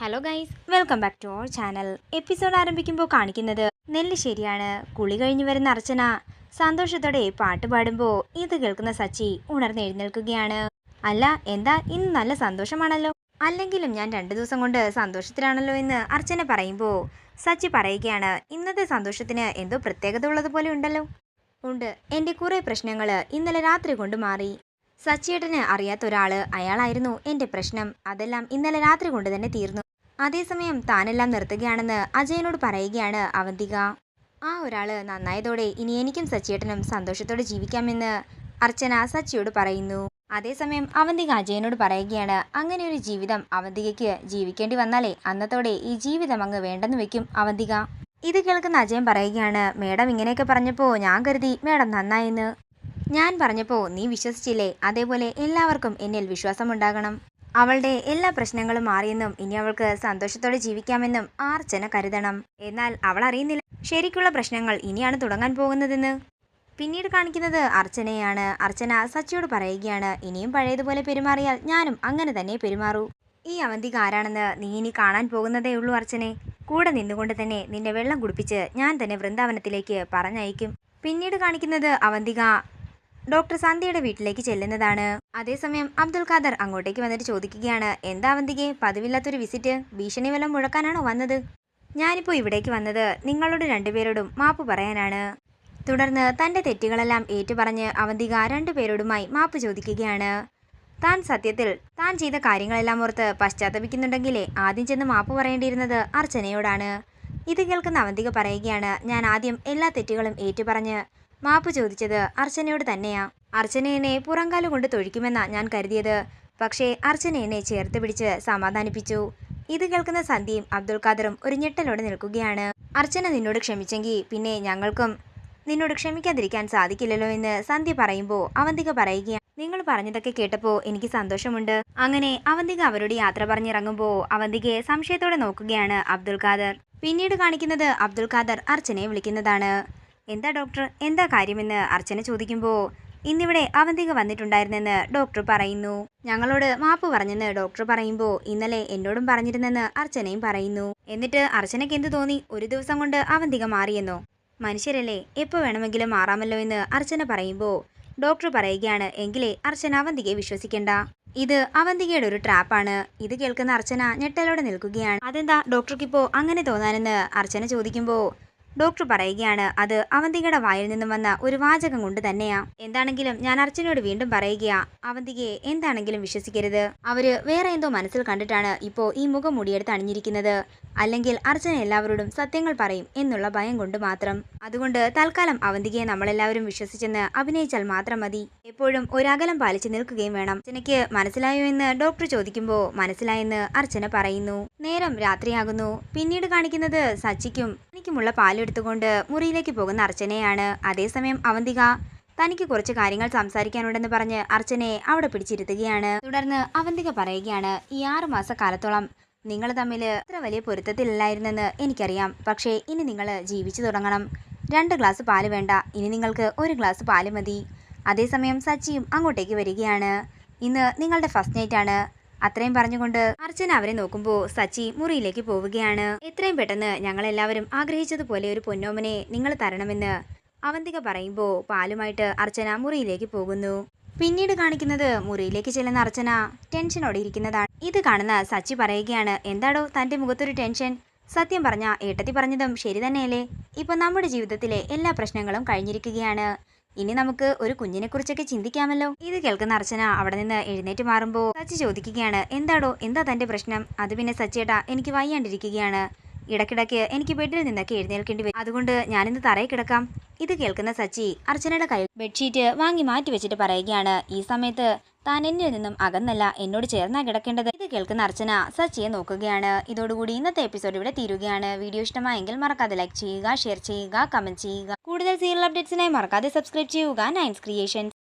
Hello guys, welcome back to our channel. Episode ആരംഭിക്കുമ്പോൾ കാണിക്കുന്നത് നെല്ലിശ്ശേരിയാണ്. കുളി കഴിഞ്ഞു വരുന്ന അർച്ചന സന്തോഷത്തോടെ പാട്ട് പാടുമ്പോൾ ഇത് കേൾക്കുന്ന സച്ചി ഉണർന്ന് എഴുന്നേൽക്കുകയാണ്. അല്ല, എന്താ ഇന്ന് നല്ല സന്തോഷമാണല്ലോ? അല്ലെങ്കിലും ഞാൻ 2 ദിവസം കൊണ്ട് സന്തോഷത്തിലാണല്ലോ എന്ന് അർച്ചന പറയുമ്പോൾ സച്ചി പറയുകയാണ്, ഇന്നത്തെ സന്തോഷത്തിന് എന്തോ പ്രത്യേകത ഉള്ളതുപോലെ ഉണ്ടല്ലോ. ഉണ്ട്, എൻ്റെ കുറേ പ്രശ്നങ്ങൾ ഇന്നലെ രാത്രി കൊണ്ട് മാറി. സച്ചിയേട്ടന് അറിയാത്ത ഒരാള്, അയാളായിരുന്നു എൻ്റെ പ്രശ്നം. അതെല്ലാം ഇന്നലെ രാത്രി കൊണ്ട് തന്നെ തീർന്നു. അതേസമയം താനെല്ലാം നിർത്തുകയാണെന്ന് അജയനോട് പറയുകയാണ് അവന്തിക. ആ ഒരാള് നന്നായതോടെ ഇനി എനിക്കും സച്ചിയേട്ടനും സന്തോഷത്തോടെ ജീവിക്കാമെന്ന് അർച്ചന സച്ചിയോട് പറയുന്നു. അതേസമയം അവന്തിക അജയനോട് പറയുകയാണ്, അങ്ങനെ ഒരു ജീവിതം അവന്തികയ്ക്ക് ജീവിക്കേണ്ടി വന്നാലേ അന്നത്തോടെ ഈ ജീവിതം അങ്ങ് വേണ്ടെന്ന് വെക്കും അവന്തിക. ഇത് കേൾക്കുന്ന അജയൻ പറയുകയാണ്, മേഡം ഇങ്ങനെയൊക്കെ പറഞ്ഞപ്പോൾ ഞാൻ കരുതി മേഡം നന്നായെന്ന്. ഞാൻ പറഞ്ഞപ്പോൾ നീ വിശ്വസിച്ചില്ലേ? അതേപോലെ എല്ലാവർക്കും എന്നിൽ വിശ്വാസമുണ്ടാകണം. അവളുടെ എല്ലാ പ്രശ്നങ്ങളും മാറിയെന്നും ഇനി അവൾക്ക് സന്തോഷത്തോടെ ജീവിക്കാമെന്നും അർച്ചന കരുതണം. എന്നാൽ അവൾ അറിയുന്നില്ല ശരിക്കുള്ള പ്രശ്നങ്ങൾ ഇനിയാണ് തുടങ്ങാൻ പോകുന്നതെന്ന്. പിന്നീട് കാണിക്കുന്നത് അർച്ചനയാണ്. അർച്ചന സച്ചിയോട് പറയുകയാണ്, ഇനിയും പഴയതുപോലെ പെരുമാറിയാൽ ഞാനും അങ്ങനെ തന്നെ പെരുമാറൂ. ഈ അവന്തിക ആരാണെന്ന് നീ ഇനി കാണാൻ പോകുന്നതേ ഉള്ളൂ അർച്ചനെ. കൂടെ നിന്നുകൊണ്ട് തന്നെ നിന്നെ വെള്ളം കുടിപ്പിച്ച് ഞാൻ തന്നെ വൃന്ദാവനത്തിലേക്ക് പറഞ്ഞയക്കും. പിന്നീട് കാണിക്കുന്നത് അവന്തിക ഡോക്ടർ സന്ധ്യയുടെ വീട്ടിലേക്ക് ചെല്ലുന്നതാണ്. അതേസമയം അബ്ദുൽ ഖാദർ അങ്ങോട്ടേക്ക് വന്നിട്ട് ചോദിക്കുകയാണ്, എന്താ അവന്തികെ പതിവില്ലാത്തൊരു വിസിറ്റ്? ഭീഷണി വല്ലതും മുഴക്കാനാണോ വന്നത്? ഞാനിപ്പോൾ ഇവിടേക്ക് വന്നത് നിങ്ങളോട് 2 പേരോടും മാപ്പ് പറയാനാണ്. തുടർന്ന് തൻ്റെ തെറ്റുകളെല്ലാം ഏറ്റുപറഞ്ഞ് അവന്തിക 2 പേരോടുമായി മാപ്പ് ചോദിക്കുകയാണ്. താൻ സത്യത്തിൽ താൻ ചെയ്ത കാര്യങ്ങളെല്ലാം ഓർത്ത് പശ്ചാത്തപിക്കുന്നുണ്ടെങ്കിലേ ആദ്യം ചെന്ന് മാപ്പ് പറയേണ്ടിയിരുന്നത് അർച്ചനയോടാണ്. ഇത് കേൾക്കുന്ന അവന്തിക പറയുകയാണ്, ഞാൻ ആദ്യം എല്ലാ തെറ്റുകളും ഏറ്റുപറഞ്ഞ് മാപ്പ് ചോദിച്ചത് അർച്ചനയോട് തന്നെയാ. അർച്ചന എന്നെ പുറങ്കാലു കൊണ്ട് തൊഴിക്കുമെന്നാ ഞാൻ കരുതിയത്. പക്ഷേ അർച്ചന എന്നെ ചേർത്ത് പിടിച്ച് സമാധാനിപ്പിച്ചു. ഇത് കേൾക്കുന്ന സന്ധ്യയും അബ്ദുൽ ഖാദറും ഒരു ഞെട്ടലോടെ നിൽക്കുകയാണ്. അർച്ചന നിന്നോട് ക്ഷമിച്ചെങ്കിൽ പിന്നെ ഞങ്ങൾക്കും നിന്നോട് ക്ഷമിക്കാതിരിക്കാൻ സാധിക്കില്ലല്ലോ എന്ന് സന്ധ്യ പറയുമ്പോൾ അവന്തിക പറയുകയാണ്, നിങ്ങൾ പറഞ്ഞതൊക്കെ കേട്ടപ്പോൾ എനിക്ക് സന്തോഷമുണ്ട്. അങ്ങനെ അവന്തിക അവരോട് യാത്ര പറഞ്ഞിറങ്ങുമ്പോൾ അവന്തികയെ സംശയത്തോടെ നോക്കുകയാണ് അബ്ദുൽ ഖാദർ. പിന്നീട് കാണിക്കുന്നത് അബ്ദുൽ ഖാദർ അർച്ചനയെ വിളിക്കുന്നതാണ്. എന്താ ഡോക്ടർ, എന്താ കാര്യമെന്ന് അർച്ചന ചോദിക്കുമ്പോൾ ഇന്നിവിടെ അവന്തിക വന്നിട്ടുണ്ടായിരുന്നെന്ന് ഡോക്ടർ പറയുന്നു. ഞങ്ങളോട് മാപ്പ് പറഞ്ഞെന്ന് ഡോക്ടർ പറയുമ്പോൾ ഇന്നലെ എന്നോടും പറഞ്ഞിരുന്നെന്ന് അർച്ചനയും പറയുന്നു. എന്നിട്ട് അർച്ചനയ്ക്ക് എന്ത് തോന്നി? ഒരു ദിവസം കൊണ്ട് അവന്തിക മാറിയെന്നോ? മനുഷ്യരല്ലേ, എപ്പോൾ വേണമെങ്കിലും മാറാമല്ലോ എന്ന് അർച്ചന പറയുമ്പോൾ ഡോക്ടർ പറയുകയാണ്, എങ്കിലേ അർച്ചന അവന്തികയെ വിശ്വസിക്കണ്ട. ഇത് അവന്തികയുടെ ഒരു ട്രാപ്പാണ്. ഇത് കേൾക്കുന്ന അർച്ചന ഞെട്ടലോടെ നിൽക്കുകയാണ്. അതെന്താ ഡോക്ടർക്കിപ്പോൾ അങ്ങനെ തോന്നാനെന്ന് അർച്ചന ചോദിക്കുമ്പോൾ ഡോക്ടർ പറയുകയാണ്, അത് അവന്തികയുടെ വായിൽ നിന്നും വന്ന ഒരു വാചകം കൊണ്ട് തന്നെയാ. എന്താണെങ്കിലും ഞാൻ അർച്ചനയോട് വീണ്ടും പറയുകയാ, അവന്തികയെ എന്താണെങ്കിലും വിശ്വസിക്കരുത്. അവര് വേറെ എന്തോ മനസ്സിൽ കണ്ടിട്ടാണ് ഇപ്പോൾ ഈ മുഖം മൂടിയെടുത്ത് അണിഞ്ഞിരിക്കുന്നത്. അല്ലെങ്കിൽ അർച്ചന എല്ലാവരോടും സത്യങ്ങൾ പറയും എന്നുള്ള ഭയം കൊണ്ട് മാത്രം. അതുകൊണ്ട് തൽക്കാലം അവന്തികയെ നമ്മളെല്ലാവരും വിശ്വസിച്ചെന്ന് അഭിനയിച്ചാൽ മാത്രം മതി. എപ്പോഴും ഒരകലം പാലിച്ച് നിൽക്കുകയും വേണം. അർച്ചനയ്ക്ക് മനസ്സിലായോ എന്ന് ഡോക്ടർ ചോദിക്കുമ്പോൾ മനസ്സിലായെന്ന് അർച്ചന പറയുന്നു. നേരം രാത്രിയാകുന്നു. പിന്നീട് കാണിക്കുന്നത് സച്ചിക്കും തനിക്കുമുള്ള പാലെടുത്തുകൊണ്ട് മുറിയിലേക്ക് പോകുന്ന അർച്ചനയാണ്. അതേസമയം അവന്തിക തനിക്ക് കുറച്ച് കാര്യങ്ങൾ സംസാരിക്കാനുണ്ടെന്ന് പറഞ്ഞ് അർച്ചനയെ അവിടെ പിടിച്ചിരുത്തുകയാണ്. തുടർന്ന് അവന്തിക പറയുകയാണ്, ഈ 6 മാസക്കാലത്തോളം നിങ്ങൾ തമ്മിൽ അത്ര വലിയ പൊരുത്തത്തിലല്ലായിരുന്നെന്ന് എനിക്കറിയാം. പക്ഷേ ഇനി നിങ്ങൾ ജീവിച്ചു തുടങ്ങണം. 2 ഗ്ലാസ് പാല് വേണ്ട, ഇനി നിങ്ങൾക്ക് 1 ഗ്ലാസ് പാല് മതി. അതേസമയം സച്ചിയും അങ്ങോട്ടേക്ക് വരികയാണ്. ഇന്ന് നിങ്ങളുടെ ഫസ്റ്റ് നൈറ്റ് ആണ്. അത്രയും പറഞ്ഞുകൊണ്ട് അർച്ചന അവരെ നോക്കുമ്പോൾ സച്ചി മുറിയിലേക്ക് പോവുകയാണ്. എത്രയും പെട്ടെന്ന് ഞങ്ങളെല്ലാവരും ആഗ്രഹിച്ചതുപോലെ ഒരു പൊന്നോമനെ നിങ്ങൾ തരണമെന്ന് അവന്തിക പറയുമ്പോൾ പാലുമായിട്ട് അർച്ചന മുറിയിലേക്ക് പോകുന്നു. പിന്നീട് കാണിക്കുന്നത് മുറിയിലേക്ക് ചെല്ലുന്ന അർച്ചന ടെൻഷനോടെ ഇരിക്കുന്നതാണ്. ഇത് കാണുന്ന സച്ചി പറയുകയാണ്, എന്താടോ തൻ്റെ മുഖത്തൊരു ടെൻഷൻ? സത്യം പറഞ്ഞ ഏട്ടത്തി പറഞ്ഞതും ശരി തന്നെയല്ലേ? ഇപ്പൊ നമ്മുടെ ജീവിതത്തിലെ എല്ലാ പ്രശ്നങ്ങളും കഴിഞ്ഞിരിക്കുകയാണ്. ഇനി നമുക്ക് ഒരു കുഞ്ഞിനെ കുറിച്ചൊക്കെ ചിന്തിക്കാമല്ലോ. ഇത് കേൾക്കുന്ന അർച്ചന അവിടെ നിന്ന് എഴുന്നേറ്റ് മാറുമ്പോൾ സച്ചി ചോദിക്കുകയാണ്, എന്താടോ, എന്താ തൻ്റെ പ്രശ്നം? അത് പിന്നെ സച്ചിയേട്ടാ, എനിക്ക് വയ്യാണ്ടിരിക്കുകയാണ്. ഇടയ്ക്കിടയ്ക്ക് എനിക്ക് ബെഡിൽ നിന്നൊക്കെ എഴുന്നേൽക്കേണ്ടി വരും. അതുകൊണ്ട് ഞാനിന്ന് തറയിൽ കിടക്കാം. ഇത് കേൾക്കുന്ന സച്ചി അർച്ചനയുടെ കയ്യിൽ ബെഡ്ഷീറ്റ് വാങ്ങി മാറ്റി വെച്ചിട്ട് പറയുകയാണ്, ഈ സമയത്ത് താൻ എന്നിൽ നിന്നും അകന്നല്ല, എന്നോട് ചേർന്നാ കിടക്കേണ്ടത്. ഇത് കേൾക്കുന്ന അർച്ചന സച്ചിയെ നോക്കുകയാണ്. ഇതോടുകൂടി ഇന്നത്തെ എപ്പിസോഡ് ഇവിടെ തീരുകയാണ്. വീഡിയോ ഇഷ്ടമായെങ്കിൽ മറക്കാതെ ലൈക്ക് ചെയ്യുക, ഷെയർ ചെയ്യുക, കമന്റ് ചെയ്യുക. കൂടുതൽ സീരിയൽ അപ്ഡേറ്റ്സിനായി മറക്കാതെ സബ്സ്ക്രൈബ് ചെയ്യുക നയൻസ് ക്രിയേഷൻസ്.